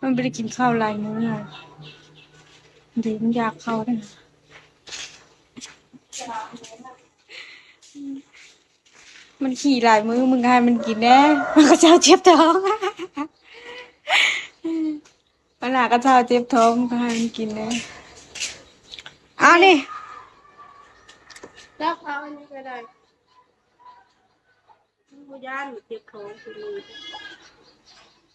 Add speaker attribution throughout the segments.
Speaker 1: มันไม่ได้กินข้าวหลายมื้ออะดีมันอยากเข้าได้นะมันขี่หลายมื้อมึงให้มันกินแน่มันก็จะเจ็บท้องปัญหาก็จะเจ็บท้องมึงก็ให้มันกินแน่เอานี่
Speaker 2: แล้วเอาอันนี้ก็ได้ผู้ย่านเจ็บท้องคือมือ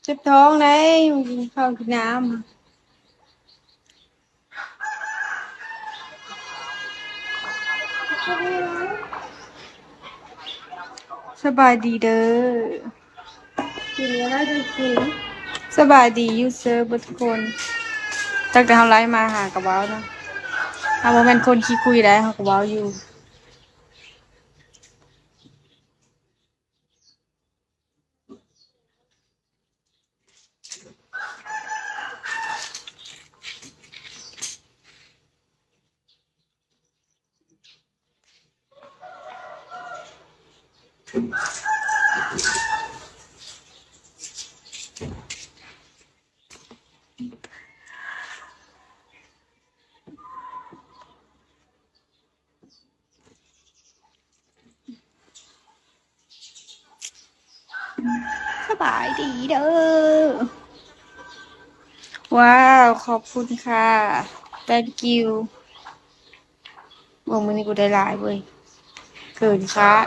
Speaker 1: เจ็บท้องไหนมึงกินข้าวกินน้ำสบายดีเด้อ
Speaker 2: กินแล้วได้กิน
Speaker 1: สบายดียูเซอร์บุทุกคนตั้งแต่เขาไลฟ์มาหากระเป๋านะถ้าโมเมนต์คนขี้คุยได้เขากระเป๋าอยู่สบายดีเด้อว้าวขอบคุณค่ะ thank you บอกมือนี้กูได้หลายเว้ยเกินคาด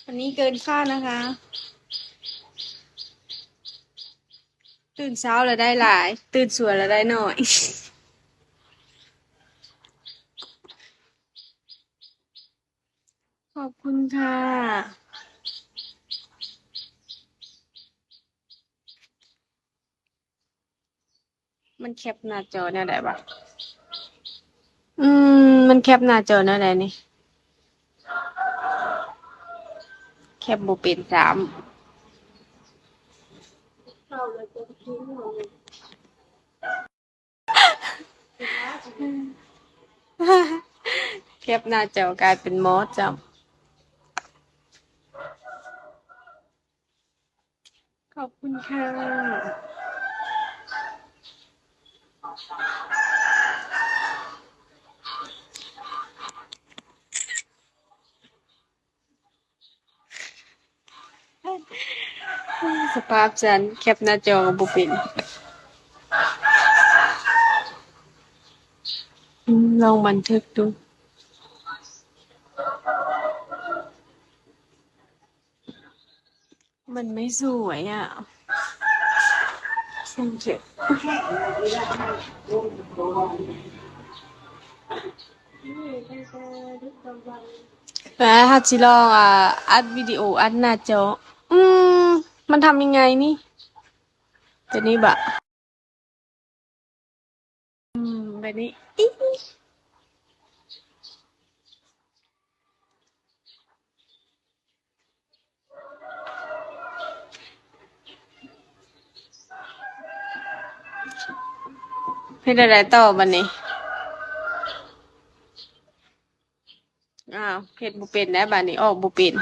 Speaker 1: วันนี้เกินคาดนะคะตื่นเช้าแล้วได้หลายตื่นสวยแล้วได้หน่อยขอบคุณค่ะมันแคปหน้าจอเนี่ยได้ปะมันแคปหน้าจอเนี่ยได้นี่แคปบ่เป็นสาม
Speaker 2: เข้าแล้วจะกินหมดเลย
Speaker 1: แคปหน้าจอกลายเป็นมอสจำขอบคุณค่ะสภาพฉันแคปหน้าจอกับบุปินลองบันทึกดูมันไม่สวยอ่ะช่างเถอะแล้วถ้าจิลองอัดวิดีโออัดหน้าจออืมมันทำยังไงนี่ตัวนี้บะแบบนี้อิ๊ะให้ได้ต่อบันนี้อ้าวเฮ็ดบุเป็นได้บัดนี้ออกบุเป็น